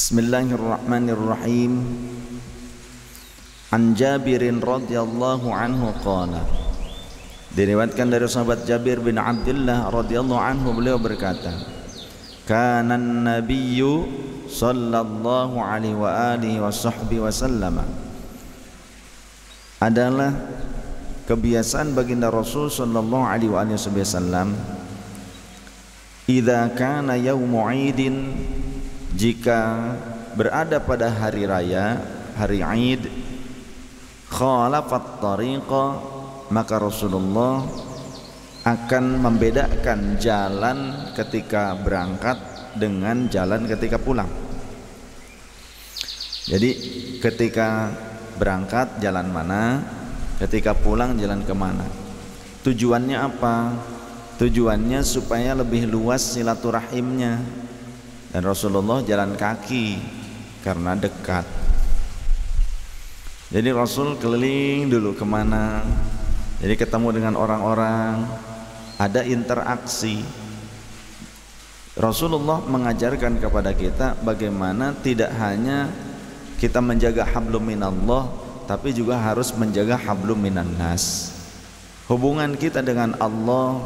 Bismillahirrahmanirrahim. An Jabirin radhiyallahu anhu qala, diriwayatkan dari sahabat Jabir bin Abdullah radhiyallahu anhu, beliau berkata, kana nabiyyu sallallahu alaihi wa alihi wa sahbihi wasallam, adalah kebiasaan baginda Rasul sallallahu alaihi wa alihi wasallam, idza kana yaumu 'idin, jika berada pada hari raya, hari Id, khalafat tariqa, maka Rasulullah akan membedakan jalan ketika berangkat dengan jalan ketika pulang. Jadi ketika berangkat jalan mana, ketika pulang jalan kemana. Tujuannya apa? Tujuannya supaya lebih luas silaturahimnya. Dan Rasulullah jalan kaki karena dekat. Jadi Rasul keliling dulu kemana, jadi ketemu dengan orang-orang, ada interaksi. Rasulullah mengajarkan kepada kita bagaimana tidak hanya kita menjaga hablum minallah, tapi juga harus menjaga hablum minan nas. Hubungan kita dengan Allah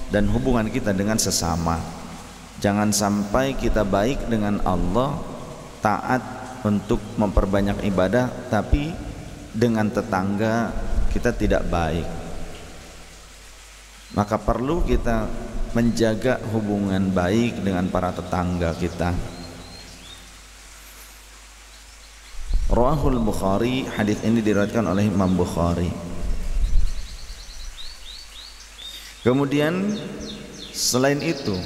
dan hubungan kita dengan sesama. Jangan sampai kita baik dengan Allah, taat untuk memperbanyak ibadah, tapi dengan tetangga kita tidak baik. Maka perlu kita menjaga hubungan baik dengan para tetangga kita. Rawahul Bukhari, hadis ini diriwayatkan oleh Imam Bukhari. Kemudian selain itu,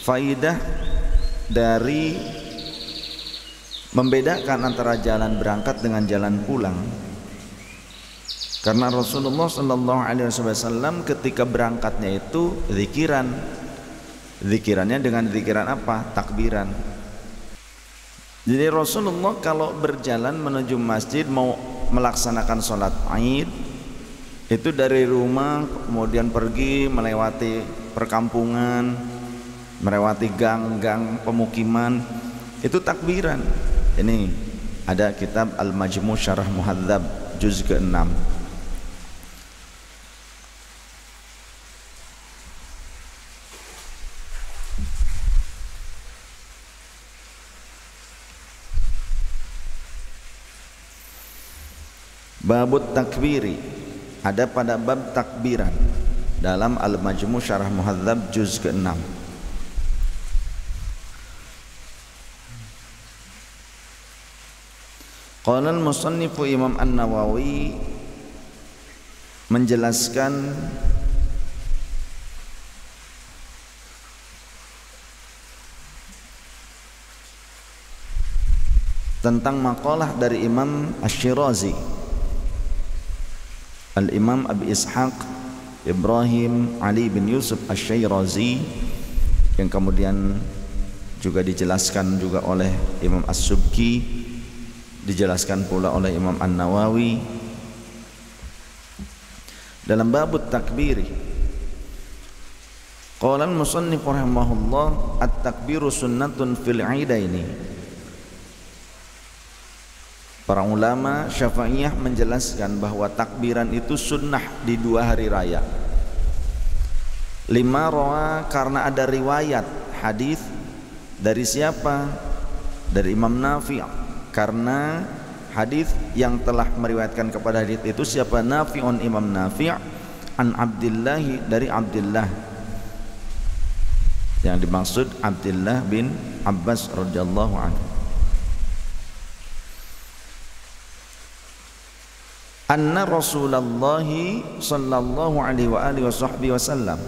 faidah dari membedakan antara jalan berangkat dengan jalan pulang, karena Rasulullah SAW ketika berangkatnya itu zikirannya dengan zikiran apa? Takbiran. Jadi Rasulullah kalau berjalan menuju masjid mau melaksanakan sholat Id, itu dari rumah kemudian pergi melewati perkampungan, melewati gang-gang pemukiman, itu takbiran. Ini ada kitab Al-Majmu' Syarah Muhadzab juz ke-6. Babut takbiri, ada pada bab takbiran dalam Al-Majmu' Syarah Muhadzab juz ke-6. Qala al-musannifu Imam An-Nawawi menjelaskan tentang maqalah dari Imam Asy-Syirazi, Al-Imam Abi Ishaq Ibrahim Ali bin Yusuf Asy-Syirazi, yang kemudian juga dijelaskan juga oleh Imam As-Subki, dijelaskan pula oleh Imam An-Nawawi dalam babut takbiri. Qala al-musannif rahimahullah, at-takbiru sunnatun fil 'idaini. Para ulama Syafi'iyah menjelaskan bahwa takbiran itu sunnah di dua hari raya. Lima rawa, karena ada riwayat hadis dari siapa? Dari Imam Nafi'. Karena hadis yang telah meriwayatkan kepada hadis itu siapa? Nafi'un, Imam Nafi', an Abdullah, dari Abdullah. Yang dimaksud Abdullah bin Abbas radhiyallahu anhu. Anna Rasulullah sallallahu alaihi wa alihi wasallam,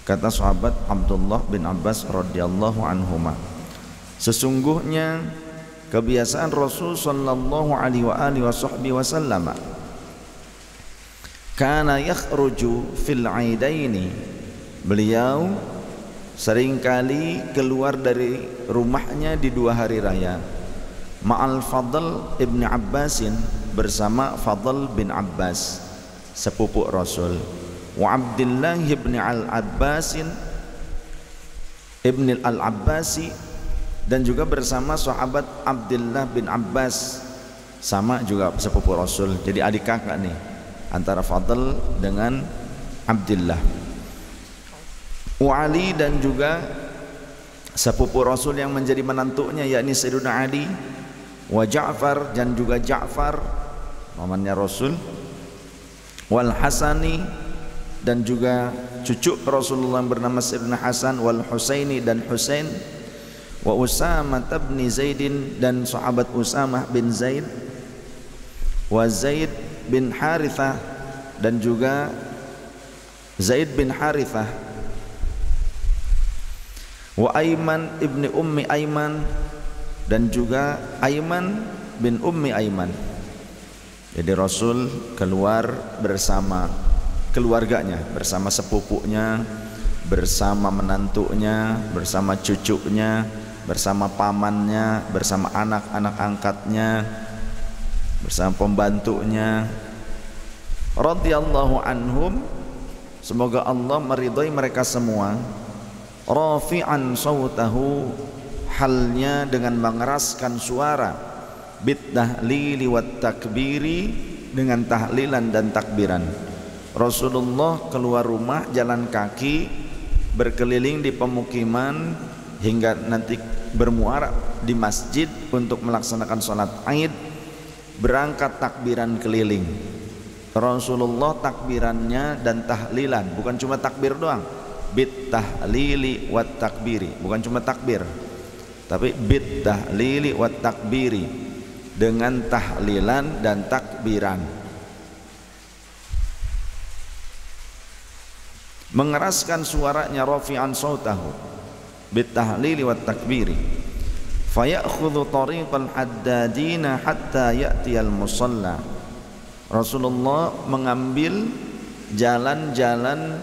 kata sahabat Abdullah bin Abbas radhiyallahu anhuma, sesungguhnya kebiasaan Rasul sallallahu alaihi wa alihi wasallam, kana yakhruju fil 'idaini, beliau seringkali keluar dari rumahnya di dua hari raya, ma'al Fadl ibn Abbasin, bersama Fadl bin Abbas sepupu Rasul, wa Abdullah ibn al-Abbasin ibn al-Abbasi, dan juga bersama sahabat Abdullah bin Abbas, sama juga sepupu Rasul, jadi adik kakak nih antara Fadl dengan Abdullah. Wa Ali, dan juga sepupu Rasul yang menjadi menantunya yakni Sayyidina Ali. Wa Ja'far, dan juga Ja'far pamannya Rasul. Wal Hasani, dan juga cucu Rasulullah yang bernama Sayyidina Hasan. Wal Husaini, dan Husain. Wa Usamah bin Zaidin, dan sahabat Usamah bin Zaid. Wa Zaid bin Harithah, dan juga Zaid bin Harithah. Wa Aiman ibni Ummi Aiman, dan juga Aiman bin Ummi Aiman. Jadi Rasul keluar bersama keluarganya, bersama sepupunya, bersama menantunya, bersama cucunya, bersama pamannya, bersama anak-anak angkatnya, bersama pembantunya. Radhiyallahu anhum, semoga Allah meridhai mereka semua. Rafi'an sautahu, halnya dengan mengeraskan suara, bit tahlili wat takbiri, dengan tahlilan dan takbiran. Rasulullah keluar rumah jalan kaki, berkeliling di pemukiman hingga nanti bermuara di masjid untuk melaksanakan sholat Aid, berangkat takbiran keliling. Rasulullah takbirannya dan tahlilan bukan cuma takbir doang, bit tahlili wat takbiri, bukan cuma takbir tapi bit tahlili wat takbiri, dengan tahlilan dan takbiran. Mengeraskan suaranya, rafi'an sautahu bit tahlili wat takbiri. Fayakhudhu tariqal haddadina hatta ya'tiyal musalla. Rasulullah mengambil jalan-jalan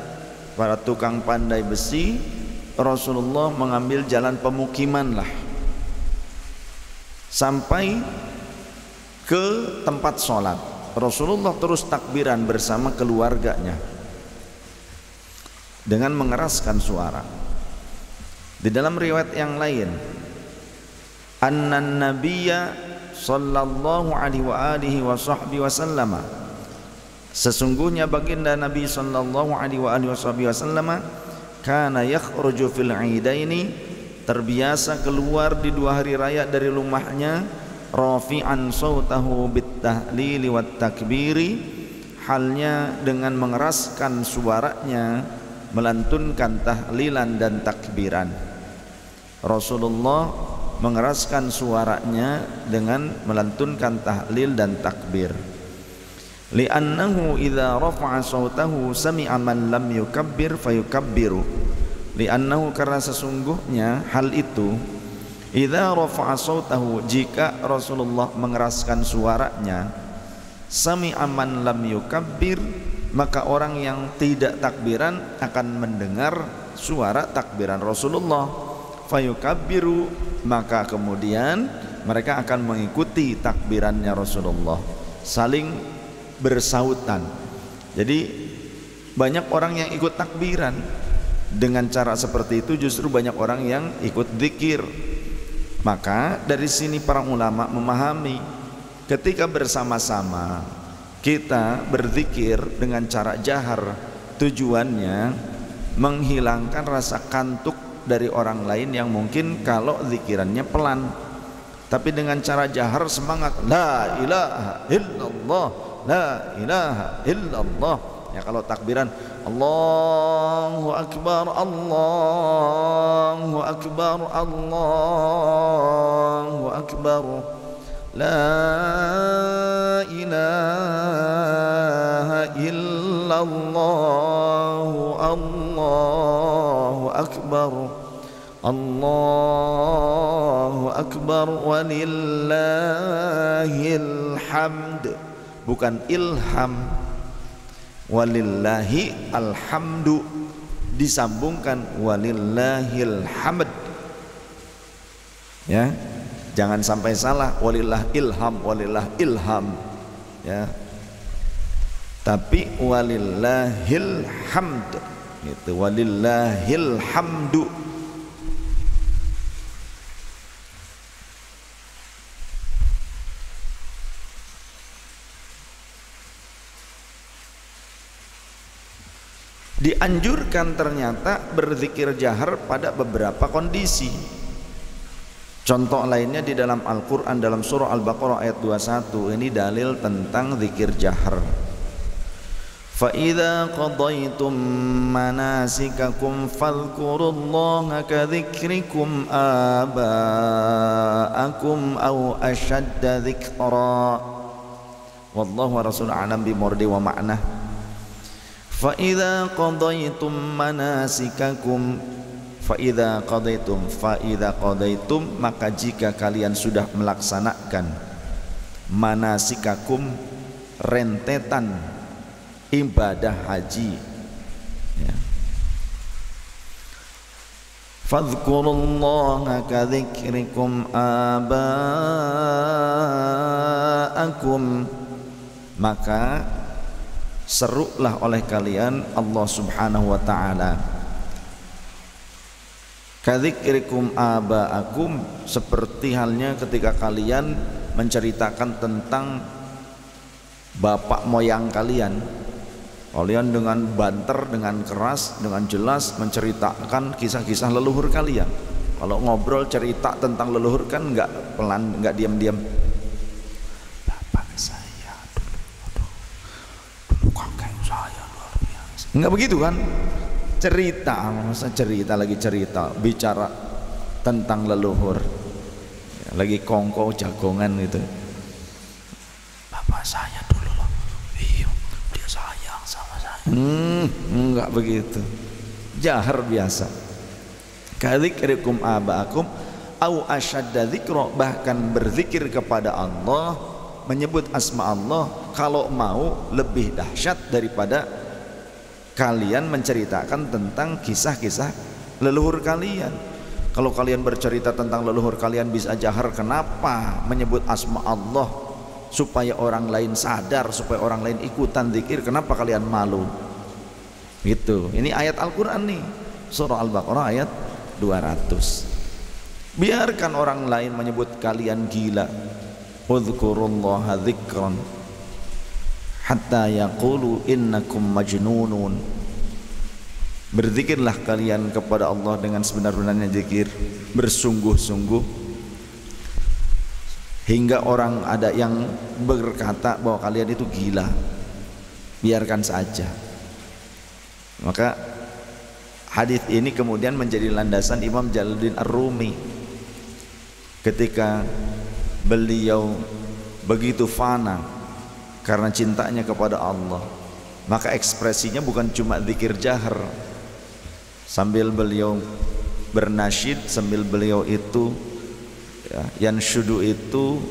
para tukang pandai besi. Rasulullah mengambil jalan pemukiman lah, sampai ke tempat sholat. Rasulullah terus takbiran bersama keluarganya dengan mengeraskan suara. Di dalam riwayat yang lain, annan nabiyya sallallahu alaihi wa alihi wa sahbihi wasallam, sesungguhnya baginda Nabi sallallahu alaihi wa alihi wasallam, kana yakhruju fil idaini, terbiasa keluar di dua hari raya dari rumahnya, rafi'an sautahu bit tahlili wat takbiri, halnya dengan mengeraskan suaranya, melantunkan tahlilan dan takbiran. Rasulullah mengeraskan suaranya dengan melantunkan tahlil dan takbir. Li'annahu idza rafa'a sautahu sami'a man lam yukabbir fayukabbiru. Li'annahu, karena sesungguhnya hal itu, idza rafa'a sautahu, jika Rasulullah mengeraskan suaranya, sami'a man lam yukabbir, maka orang yang tidak takbiran akan mendengar suara takbiran Rasulullah. Fayukabbiru, maka kemudian mereka akan mengikuti takbirannya Rasulullah, saling bersautan. Jadi banyak orang yang ikut takbiran. Dengan cara seperti itu justru banyak orang yang ikut zikir. Maka dari sini para ulama memahami, ketika bersama-sama kita berzikir dengan cara jahar, tujuannya menghilangkan rasa kantuk dari orang lain yang mungkin kalau zikirannya pelan. Tapi dengan cara jahar semangat, la ilaha illallah, la ilaha illallah. Ya kalau takbiran Allahu akbar, Allahu akbar, Allahu akbar, la ilaha illallah, Allahu akbar, Allahu akbar, walillahil hamd, bukan ilham, walillahi alhamdu, disambungkan walillahil hamd. Ya, jangan sampai salah, walillah ilham, walillah ilham, ya, tapi walillahil hamd, gitu, walillahil hamdu. Dianjurkan ternyata berzikir jahar pada beberapa kondisi. Contoh lainnya di dalam Al-Quran, dalam surah Al-Baqarah ayat 21, ini dalil tentang zikir jahar. فَإِذَا قَضَيْتُمْ مَنَاسِكَكُمْ فَاذْكُرُوا اللَّهَ كَذِكْرِكُمْ آبَاءَكُمْ أَوْ أَشَدَّ ذِكْرًا وَاللَّهُ وَرَسُولُهُ أَعْلَمُ بِمُرَادِهِ وَمَعْنَاهِ. فَإِذَا قَضَيْتُمْ مَنَاسِكَكُمْ فَإِذَا قَضَيْتُمْ maka jika kalian sudah melaksanakan manasikakum, rentetan ibadah haji, ya. Fadhkurullaha kadzikrikum aba'akum, maka serulah oleh kalian Allah Subhanahu wa ta'ala. Kadzikrikum aba'akum, seperti halnya ketika kalian menceritakan tentang bapak moyang kalian. Kalian dengan banter, dengan keras, dengan jelas menceritakan kisah-kisah leluhur kalian. Kalau ngobrol cerita tentang leluhur kan nggak pelan, nggak diam-diam. Bapak saya dulu kakek saya luar biasa. Nggak begitu kan? Cerita, masa cerita lagi cerita, bicara tentang leluhur. Lagi kongko jagongan gitu. Bapak saya dulu loh, iya dia sayang sama saya. Enggak begitu, jahar biasa. Kadzikrikum aba'akum au asyadda dzikra, bahkan berzikir kepada Allah, menyebut asma Allah kalau mau lebih dahsyat daripada kalian menceritakan tentang kisah-kisah leluhur kalian. Kalau kalian bercerita tentang leluhur kalian bisa jahar, kenapa menyebut asma Allah supaya orang lain sadar, supaya orang lain ikutan zikir? Kenapa kalian malu? Gitu. Ini ayat Al-Quran nih, surah Al-Baqarah ayat 200. Biarkan orang lain menyebut kalian gila. Udhkurullaha dzikran hatta yaqulu innakum majnunun. Berzikirlah kalian kepada Allah dengan sebenar-benarnya zikir, bersungguh-sungguh, hingga orang ada yang berkata bahwa kalian itu gila. Biarkan saja. Maka hadis ini kemudian menjadi landasan Imam Jalaluddin Ar-Rumi ketika beliau begitu fana karena cintanya kepada Allah, maka ekspresinya bukan cuma zikir jahar. Sambil beliau bernasyid, sambil beliau itu yanshudu itu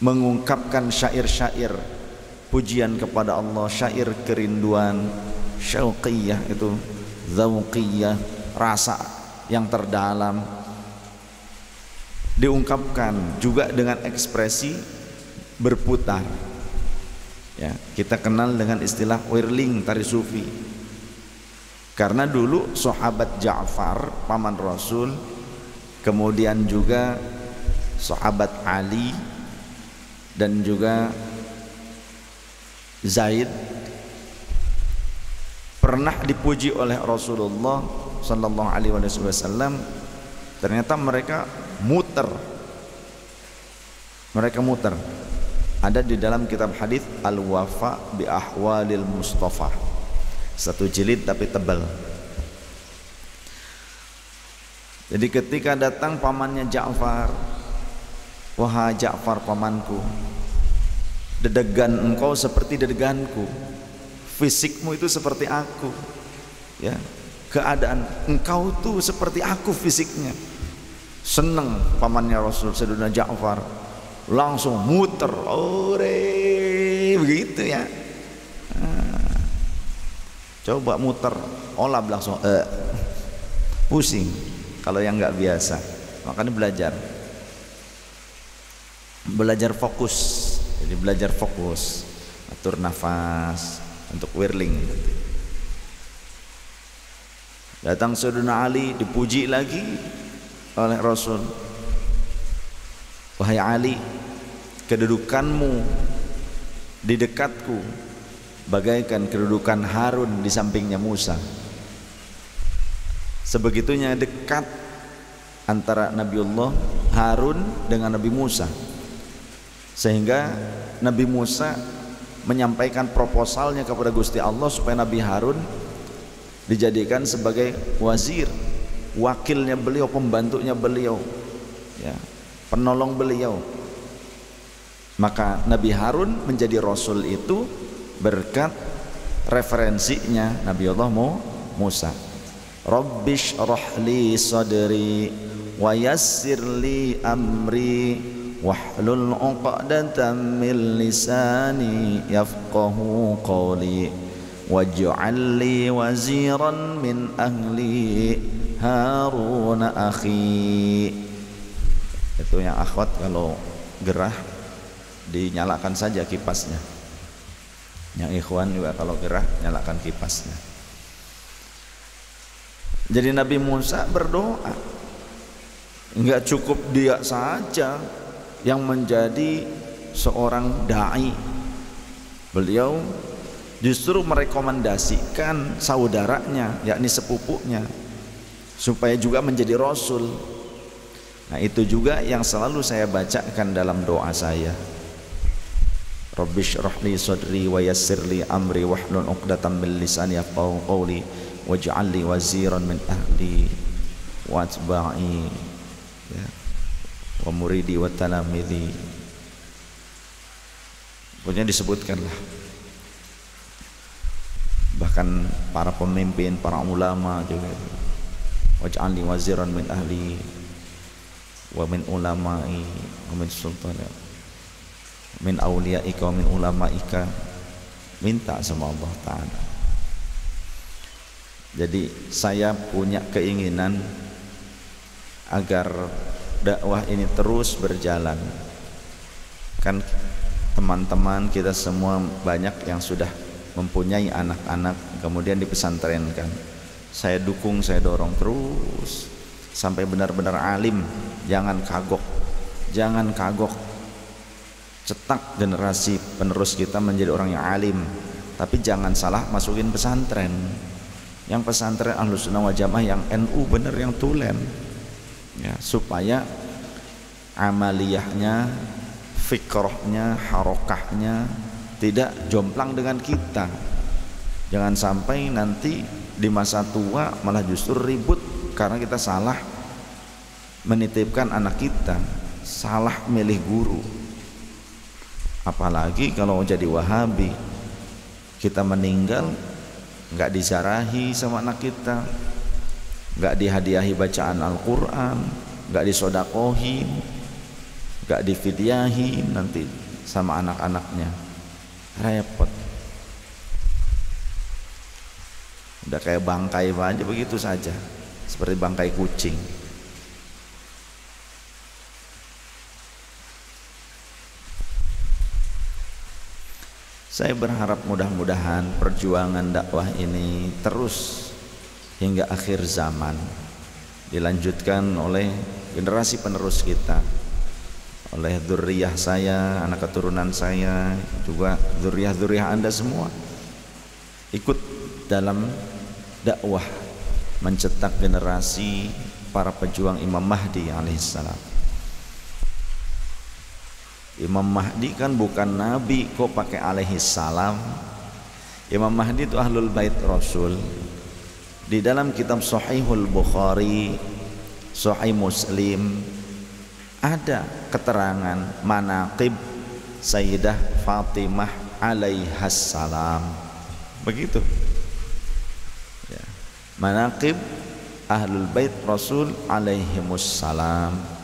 mengungkapkan syair-syair pujian kepada Allah, syair kerinduan, syauqiyah itu zauqiyah, rasa yang terdalam, diungkapkan juga dengan ekspresi berputar. Ya, kita kenal dengan istilah whirling, tari sufi. Karena dulu sahabat Ja'far paman Rasul, kemudian juga sahabat Ali dan juga Zaid pernah dipuji oleh Rasulullah sallallahu alaihi wasallam. Ternyata mereka muter. Ada di dalam kitab hadis Al-Wafa bi Ahwalil Mustafa, satu jilid tapi tebal. Jadi ketika datang pamannya Ja'far, wahai Ja'far pamanku, dedegan engkau seperti dedeganku, fisikmu itu seperti aku, ya, keadaan engkau tuh seperti aku fisiknya. Seneng pamannya Rasul Sayyidina Ja'far, langsung muter, ore, begitu ya. Coba muter, olab langsung pusing kalau yang nggak biasa. Makanya belajar fokus. Jadi belajar fokus, atur nafas untuk whirling. Datang Sayyidina Ali, dipuji lagi oleh Rasul. Wahai Ali, kedudukanmu di dekatku bagaikan kedudukan Harun di sampingnya Musa. Sebegitunya dekat antara Nabiullah Harun dengan Nabi Musa, sehingga Nabi Musa menyampaikan proposalnya kepada Gusti Allah supaya Nabi Harun dijadikan sebagai wazir, wakilnya beliau, pembantunya beliau, ya, penolong beliau. Maka Nabi Harun menjadi Rasul itu berkat referensinya Nabiullah Musa. Rabbish rahli sadri wa yassir li amri wahlul 'uqdatam min lisani yafqahu qawli waj'al li waziran min ahli Harun akhi. Itu yang akhwat kalau gerah dinyalakan saja kipasnya. Yang ikhwan juga kalau gerah nyalakan kipasnya. Jadi Nabi Musa berdoa, enggak cukup dia saja yang menjadi seorang dai. Beliau justru merekomendasikan saudaranya, yakni sepupunya, supaya juga menjadi Rasul. Nah, itu juga yang selalu saya bacakan dalam doa saya. Rabbish rahli sadri wa yassir li amri wahlul 'uqdatam min lisani yafqahu qawli waj'al li waziran min ahli watba'i, ya, wa muridi wa talamidhi. Pokoknya disebutkanlah, bahkan para pemimpin, para ulama juga, waj'al li waziran min ahli wa min ulama'i wa min sultana min awliyaika wa min ulama'ika. Minta sama Allah Ta'ala. Jadi saya punya keinginan agar dakwah ini terus berjalan. Kan teman-teman kita semua banyak yang sudah mempunyai anak-anak kemudian dipesantrenkan. Saya dukung, saya dorong terus sampai benar-benar alim. Jangan kagok, jangan kagok. Cetak generasi penerus kita menjadi orang yang alim, tapi jangan salah masukin pesantren. Yang pesantren Ahlus Sunnah wal Jamaah yang NU bener, yang tulen, ya, supaya amaliyahnya, fikrohnya, harokahnya tidak jomplang dengan kita. Jangan sampai nanti di masa tua malah justru ribut karena kita salah menitipkan anak kita, salah milih guru. Apalagi kalau jadi Wahabi, kita meninggal nggak disarahi sama anak kita, nggak dihadiahi bacaan Al-Quran, nggak disodakohin, nggak difidyahin nanti sama anak-anaknya, repot. Udah kayak bangkai aja begitu saja, seperti bangkai kucing. Saya berharap mudah-mudahan perjuangan dakwah ini terus hingga akhir zaman, dilanjutkan oleh generasi penerus kita, oleh dzurriyyah saya, anak keturunan saya, juga dzurriyyah-dzurriyyah Anda semua ikut dalam dakwah mencetak generasi para pejuang Imam Mahdi alaihissalam. Imam Mahdi kan bukan nabi kok pakai alaihissalam. Imam Mahdi itu ahlul bait Rasul. Di dalam kitab Sahihul Bukhari, Sahih Muslim ada keterangan manaqib Sayyidah Fatimah alaihassalam. Begitu ya. Manaqib ahlul bait Rasul alaihimussalam.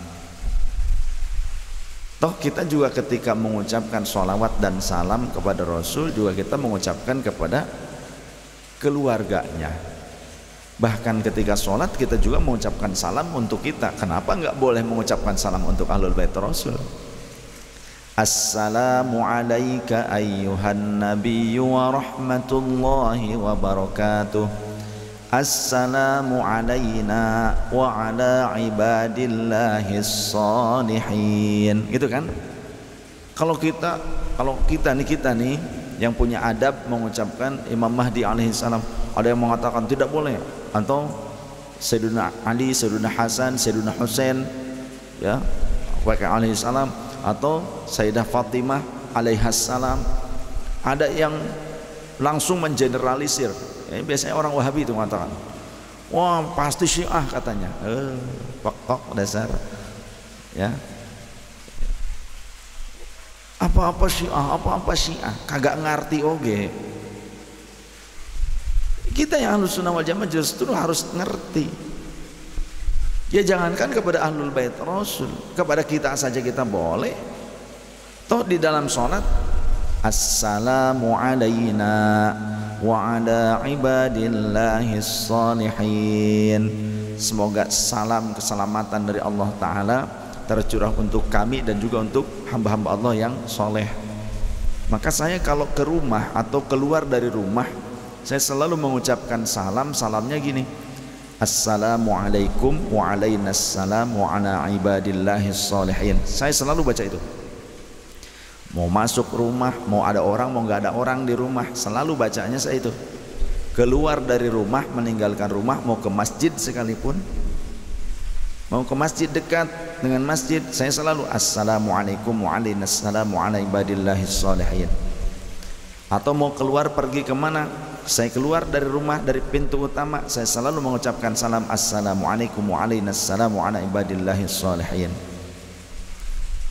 Toh kita juga ketika mengucapkan sholawat dan salam kepada Rasul juga kita mengucapkan kepada keluarganya. Bahkan ketika sholat kita juga mengucapkan salam untuk kita. Kenapa nggak boleh mengucapkan salam untuk ahlul bait Rasul? Assalamu alayka ayyuhan nabiyyu wa rahmatullahi wa barakatuh. Assalamu alayna wa ala ibadillahis salihin. Gitu kan? Kalau kita nih yang punya adab mengucapkan Imam Mahdi alaihissalam. Ada yang mengatakan tidak boleh, atau Sayyidina Ali, Sayyidina Hasan, Sayyidina Husain, ya, alaihissalam, atau Sayyidah Fatimah alaihassalam. Ada yang langsung mengeneralisir. Ya, biasanya orang Wahabi itu mengatakan, wah pasti Syiah katanya. Pokok dasar, ya. Apa-apa Syiah, kagak ngerti oge. Kita yang Ahlus Sunnah wal Jamaah justru harus ngerti. Ya jangankan kepada Ahlul Bait Rasul, kepada kita saja kita boleh. Toh di dalam sholat, assalamu alaina wa ala ibadillahis salihin. Semoga salam keselamatan dari Allah Ta'ala tercurah untuk kami dan juga untuk hamba-hamba Allah yang soleh. Maka saya kalau ke rumah atau keluar dari rumah, saya selalu mengucapkan salamnya gini, assalamualaikum wa alainassalam wa ala ibadillahis salihin. Saya selalu baca itu. Mau masuk rumah, mau ada orang, mau nggak ada orang di rumah, selalu bacanya saya itu. Keluar dari rumah, meninggalkan rumah, mau ke masjid sekalipun, mau ke masjid dekat dengan masjid, saya selalu assalamualaikum wa alainassalam wa ala ibadillahis salihin. Atau mau keluar pergi kemana, saya keluar dari rumah, dari pintu utama, saya selalu mengucapkan salam assalamualaikum wa alainassalam wa ala ibadillahis salihin.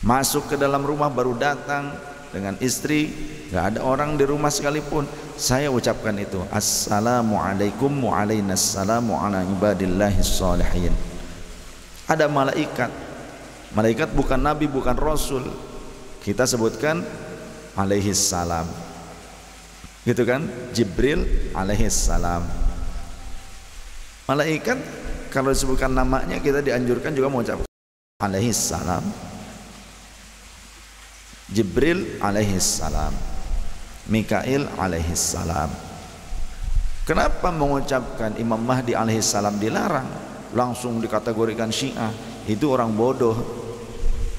Masuk ke dalam rumah, baru datang dengan istri, nggak ada orang di rumah sekalipun, saya ucapkan itu assalamualaikum wa alainassalam wa ala ibadillahis salihin. Ada malaikat bukan nabi, bukan rasul, kita sebutkan alaihis salam, gitu kan? Jibril alaihis salam. Malaikat kalau disebutkan namanya kita dianjurkan juga mengucapkan alaihis salam. Jibril alaihis salam, Mikail alaihis salam. Kenapa mengucapkan Imam Mahdi alaihis salam dilarang? Langsung dikategorikan Syiah. Itu orang bodoh.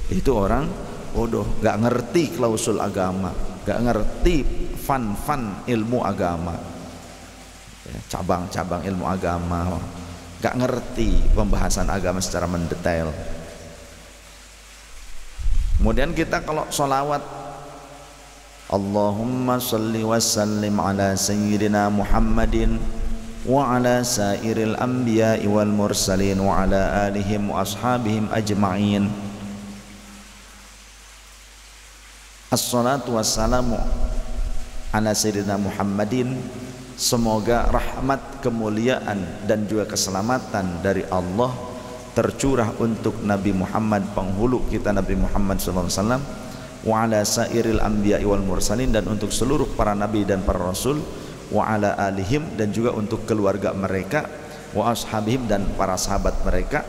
Itu orang bodoh, gak ngerti klausul agama, gak ngerti fan ilmu agama, ya, cabang-cabang ilmu agama, gak ngerti pembahasan agama secara mendetail. Kemudian kita kalau sholawat, Allahumma salli wa sallim ala sayyidina Muhammadin wa ala sairil anbiya'i wal mursalin wa ala alihim wa ashabihim ajma'in. Assalatu wassalamu ala sayyidina Muhammadin. Semoga rahmat, kemuliaan dan juga keselamatan dari Allah tercurah untuk Nabi Muhammad, penghulu kita Nabi Muhammad SAW, wa ala sairil anbiya'i wal mursalin, dan untuk seluruh para nabi dan para rasul, wa ala alihim, dan juga untuk keluarga mereka, wa ashabihim, dan para sahabat mereka,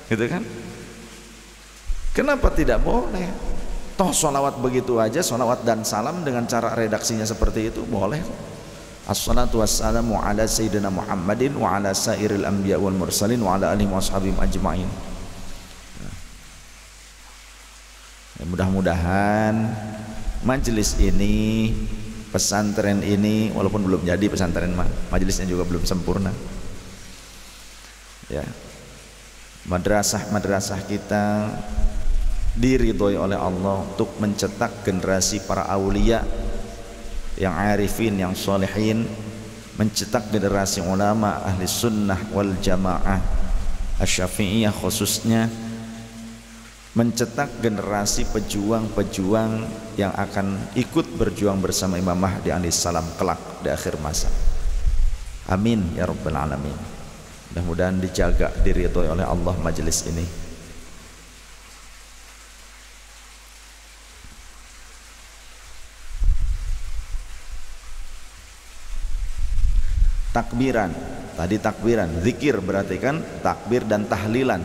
gitu kan? Kenapa tidak boleh? Toh sholawat begitu aja, sholawat dan salam dengan cara redaksinya seperti itu boleh. Assalatu wassalamu ala sayyidina Muhammadin wa ala sairil anbiya wal mursalin wa ala alihi wa ashabihim ajma'in. Ya, mudah-mudahan majelis ini, pesantren ini, walaupun belum jadi pesantren, majelisnya juga belum sempurna, ya, madrasah kita diridhoi oleh Allah untuk mencetak generasi para aulia yang arifin, yang solehin, mencetak generasi ulama ahli sunnah wal jamaah asy-syafi'iyah khususnya, mencetak generasi pejuang-pejuang yang akan ikut berjuang bersama Imam Mahdi alaihissalam kelak di akhir masa. Amin ya rabbal alamin. Mudah-mudahan dijaga, diridhoi oleh Allah majelis ini. Takbiran, tadi takbiran, zikir berarti kan takbir dan tahlilan.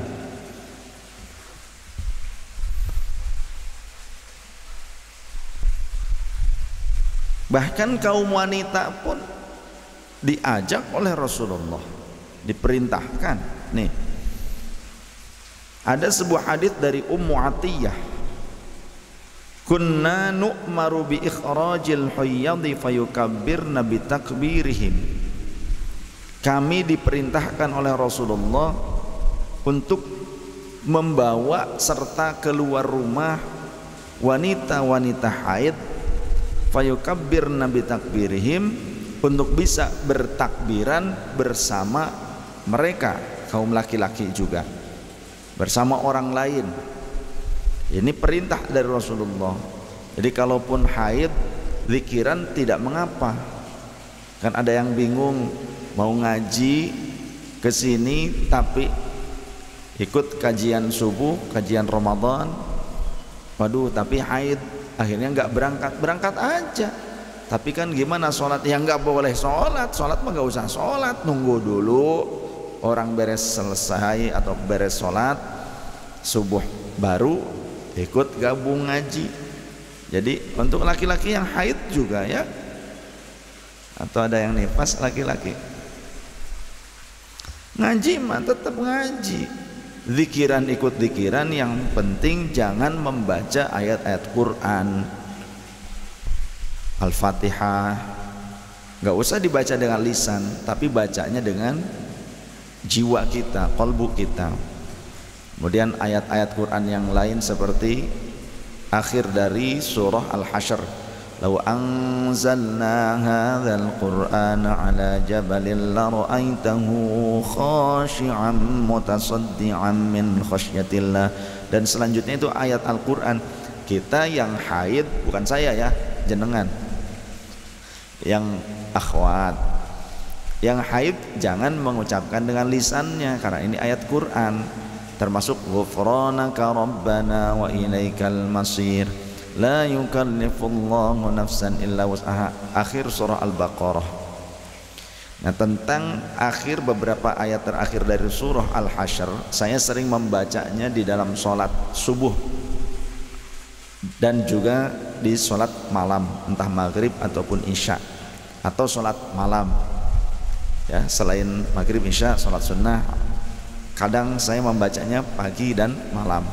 Bahkan kaum wanita pun diajak oleh Rasulullah, diperintahkan. Nih, ada sebuah hadis dari Ummu Atiyah, kunna nu'maru bi ikhrajil hayyadi fayukabbirna bi takbirihim. Kami diperintahkan oleh Rasulullah untuk membawa serta keluar rumah wanita-wanita haid fayukabbirna bi takbirihim, untuk bisa bertakbiran bersama mereka kaum laki-laki juga, bersama orang lain. Ini perintah dari Rasulullah. Jadi kalaupun haid zikiran tidak mengapa. Kan ada yang bingung mau ngaji ke sini tapi ikut kajian subuh, kajian Ramadan, waduh tapi haid, akhirnya nggak berangkat. Berangkat aja, tapi kan gimana sholat? Ya nggak boleh sholat. Sholat mah nggak usah sholat, nunggu dulu orang beres selesai atau beres sholat subuh baru ikut gabung ngaji. Jadi untuk laki-laki yang haid juga ya, atau ada yang nifas laki-laki, ngaji mah tetap ngaji, zikiran ikut zikiran, yang penting jangan membaca ayat-ayat Quran, Al-Fatihah. Gak usah dibaca dengan lisan, tapi bacanya dengan jiwa kita, qalbu kita. Kemudian ayat-ayat Quran yang lain seperti akhir dari surah Al-Hasyr, "Law anzalna hadzal Qur'ana 'ala jabalin la ra'aitahu khashi'an mutasaddian min khasyatillah." Dan selanjutnya itu ayat Al-Qur'an. Kita yang haid, bukan saya ya, jenengan yang akhwat yang haid jangan mengucapkan dengan lisannya, karena ini ayat Quran. Termasuk ghufranaka rabbana wa ilaikal masir la yukallifullahu nafsan illa wus'aha, akhir surah Al-Baqarah. Nah, tentang akhir beberapa ayat terakhir dari surah Al-Hasyr, saya sering membacanya di dalam sholat subuh dan juga di sholat malam, entah maghrib ataupun isya, atau sholat malam ya, selain maghrib isya sholat sunnah. Kadang saya membacanya pagi dan malam.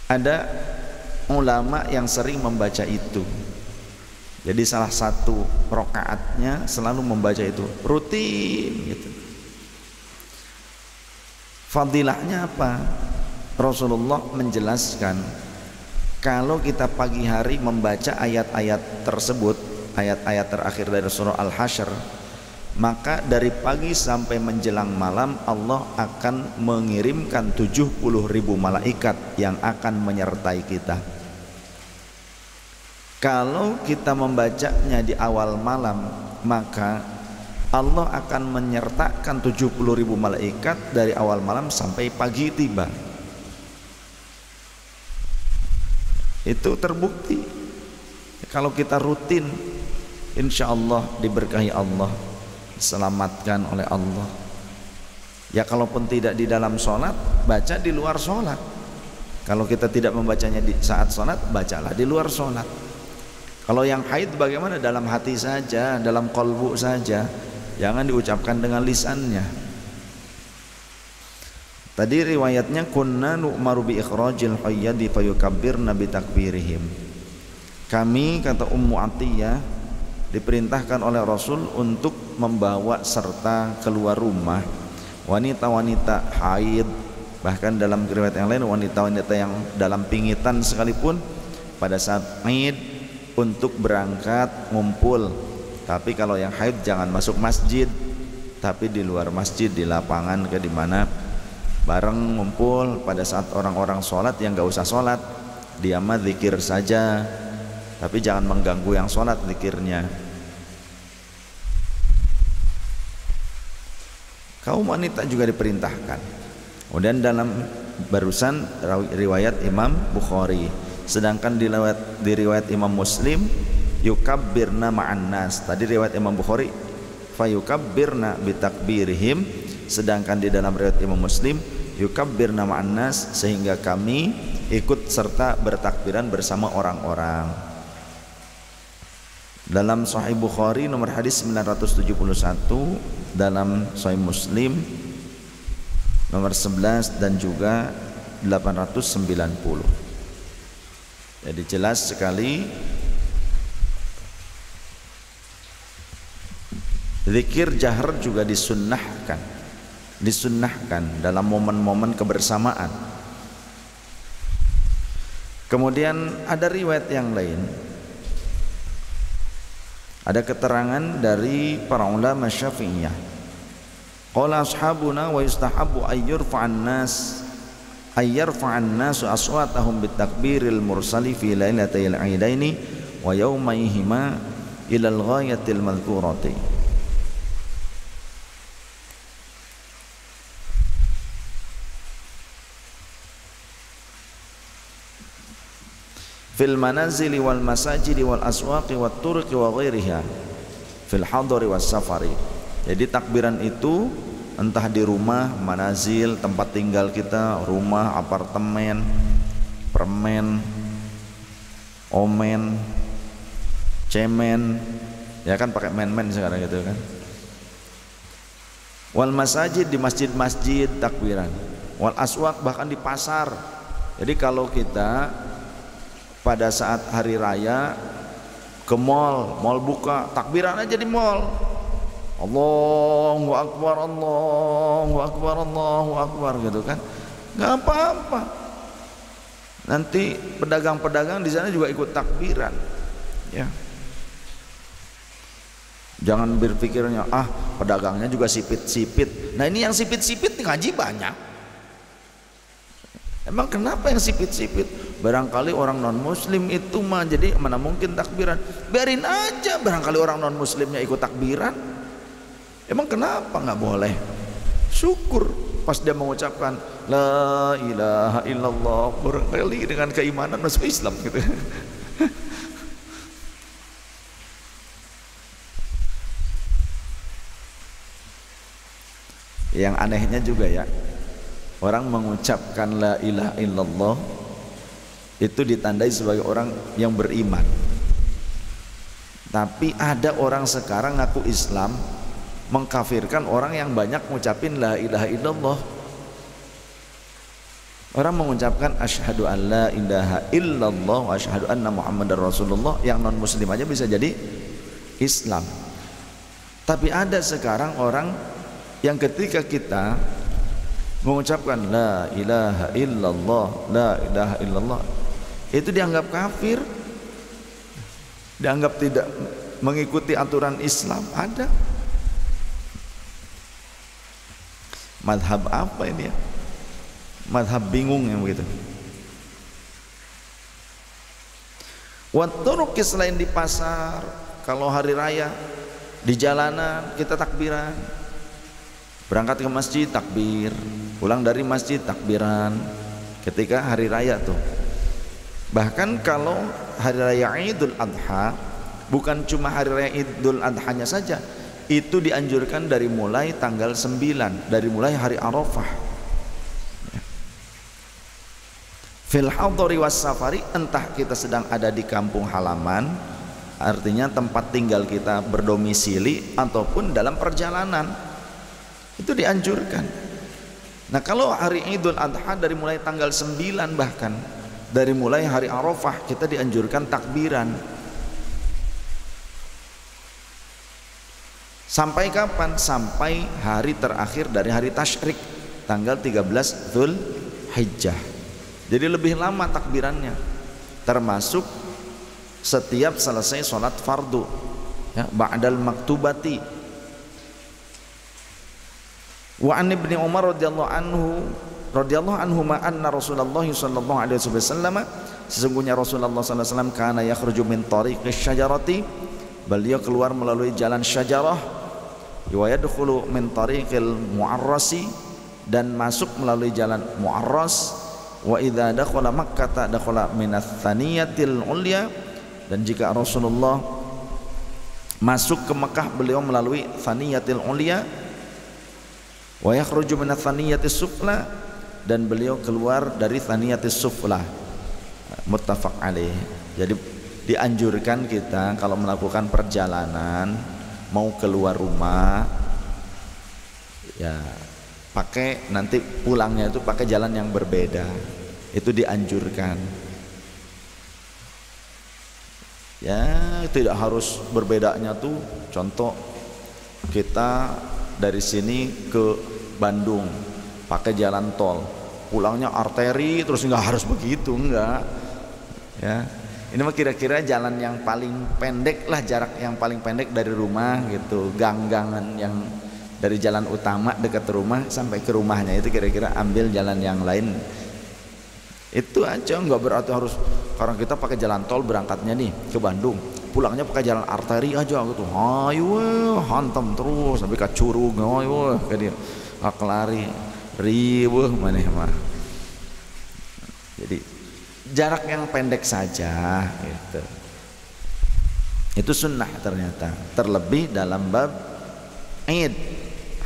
Ada ulama yang sering membaca itu. Jadi salah satu rokaatnya selalu membaca itu, rutin gitu. Fadilahnya apa? Rasulullah menjelaskan, kalau kita pagi hari membaca ayat-ayat tersebut, ayat-ayat terakhir dari surah Al-Hasyr, maka dari pagi sampai menjelang malam Allah akan mengirimkan 70.000 malaikat yang akan menyertai kita. Kalau kita membacanya di awal malam, maka Allah akan menyertakan 70.000 malaikat dari awal malam sampai pagi tiba. Itu terbukti. Kalau kita rutin, insya Allah diberkahi Allah, diselamatkan oleh Allah. Ya kalaupun tidak di dalam sholat, baca di luar sholat. Kalau kita tidak membacanya di saat sholat, bacalah di luar sholat. Kalau yang haid bagaimana? Dalam hati saja, dalam qalbu saja, jangan diucapkan dengan lisannya. Tadi riwayatnya kunna nu'maru bi ikhrajil hayyadi fayukabbirna bi takbirihim. Kami, kata Ummu Atiyah, diperintahkan oleh Rasul untuk membawa serta keluar rumah wanita-wanita haid, bahkan dalam riwayat yang lain wanita-wanita yang dalam pingitan sekalipun pada saat haid untuk berangkat ngumpul. Tapi kalau yang haid jangan masuk masjid, tapi di luar masjid, di lapangan ke dimana bareng ngumpul. Pada saat orang-orang sholat yang gak usah sholat, dia mah zikir saja, tapi jangan mengganggu yang sholat zikirnya. Kaum wanita juga diperintahkan. Kemudian dalam barusan riwayat Imam Bukhari, sedangkan di riwayat Imam Muslim yukabbirna ma'an nas. Tadi riwayat Imam Bukhari fayukabbirna bitakbirihim, sedangkan di dalam riwayat Imam Muslim yukabbirna ma'an nas, sehingga kami ikut serta bertakbiran bersama orang-orang. Dalam Sahih Bukhari nomor hadis 971, dalam Sahih Muslim nomor 11 dan juga 890. Jadi jelas sekali zikir jahar juga disunnahkan dalam momen-momen kebersamaan. Kemudian ada riwayat yang lain, ada keterangan dari para ulama Syafi'iyah. Qala ashabuna wa yustahabbu ayyarfa'an nasu aswatahum bitakbiril mursali fi lailatil aidaini wa yawmaihima ilal ghayatil madhkurati. Fil manazili wal masajidi wal aswaqi wat turuqi wa ghairiha fil hadari was safari. Jadi takbiran itu entah di rumah, manazil, tempat tinggal kita, rumah, apartemen, permen, omen, cemen, ya kan pakai men-men sekarang gitu kan. Wal masajid, di masjid-masjid takbiran. Wal aswaq, bahkan di pasar. Jadi kalau kita pada saat hari raya ke mall buka, takbiran aja di mall. Allahu Akbar, Allahu Akbar, Allahu Akbar gitu kan. Nggak apa-apa. Nanti pedagang-pedagang di sana juga ikut takbiran. Ya. Jangan berpikirnya pedagangnya juga sipit-sipit. Nah ini yang sipit-sipit ngaji banyak. Emang kenapa yang sipit-sipit? Barangkali orang non muslim itu mah jadi mana mungkin takbiran. Biarin aja, barangkali orang non muslimnya ikut takbiran. Emang kenapa nggak boleh? Syukur pas dia mengucapkan la ilaha illallah, barangkali dengan keimanan masuk Islam gitu. Yang anehnya juga ya, orang mengucapkan la ilaha illallah itu ditandai sebagai orang yang beriman. Tapi ada orang sekarang ngaku Islam mengkafirkan orang yang banyak ngucapin la ilaha illallah. Orang mengucapkan asyhadu an la ilaha illallah wa asyhadu anna muhammadar rasulullah, yang non muslim aja bisa jadi Islam. Tapi ada sekarang orang yang ketika kita mengucapkan la ilaha illallah, la ilaha illallah, itu dianggap kafir, dianggap tidak mengikuti aturan Islam. Ada madhab apa ini ya? Madhab bingung yang begitu. Watturuki, selain di pasar, kalau hari raya di jalanan kita takbiran. Berangkat ke masjid takbir, pulang dari masjid takbiran. Ketika hari raya tuh. Bahkan kalau hari raya Idul Adha, bukan cuma hari raya Idul Adhanya saja, itu dianjurkan dari mulai tanggal 9, dari mulai hari Arafah. Fil hadari was safari, entah kita sedang ada di kampung halaman, artinya tempat tinggal kita berdomisili, ataupun dalam perjalanan, itu dianjurkan. Nah kalau hari Idul Adha dari mulai tanggal 9, bahkan dari mulai hari Arafah kita dianjurkan takbiran. Sampai kapan? Sampai hari terakhir dari hari tasyrik, tanggal 13 Dzulhijjah. Jadi lebih lama takbirannya, termasuk setiap selesai sholat fardu ya, ba'dal maktubati. Wa an Ibnu Umar radhiyallahu anhu ma anna Rasulullah sallallahu alaihi wasallam, sesungguhnya Rasulullah sallallahu alaihi wasallam kana yakhruju min tariqis syajarati, beliau keluar melalui jalan syajarah, wa yadkhulu min tariqil mu'arrasi, dan masuk melalui jalan mu'arras, wa idza dakhala Makkah dakhala min ats-tsaniyatil ulya, dan jika Rasulullah masuk ke Mekah beliau melalui tsaniyatil ulya, wa yakhruju min ats-tsaniyatis sufla, dan beliau keluar dari tsaniyatis sufla. Muttafaq alaih. Jadi dianjurkan kita kalau melakukan perjalanan mau keluar rumah ya pakai, nanti pulangnya itu pakai jalan yang berbeda, itu dianjurkan. Ya, tidak harus berbedanya tuh. Contoh, kita dari sini ke Bandung pakai jalan tol, pulangnya arteri, terus nggak harus begitu, enggak. Ya, ini mah kira-kira jalan yang paling pendek lah, jarak yang paling pendek dari rumah gitu, gang-gangan yang dari jalan utama dekat rumah sampai ke rumahnya itu kira-kira ambil jalan yang lain. Itu aja, nggak berarti harus. Karena kita pakai jalan tol berangkatnya nih ke Bandung, pulangnya pakai jalan arteri aja gitu. Ayo hantam terus sampai ke Curug, ayo ke dia lari riweuh maneh mah. Jadi jarak yang pendek saja gitu. Itu sunnah ternyata. Terlebih dalam bab Id,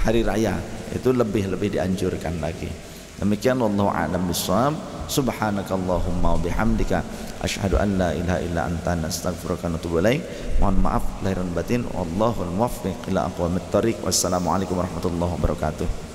hari raya, itu lebih dianjurkan lagi. Demikian, wallahu a'lam bishawab. Subhanakallahumma wa bihamdika asyhadu an la ilaha illa anta astaghfiruka wa atubu ilaik. Mohon maaf lahir dan batin. Wallahul muwaffiq ila aqwamit thoriq. Wassalamualaikum warahmatullahi wabarakatuh.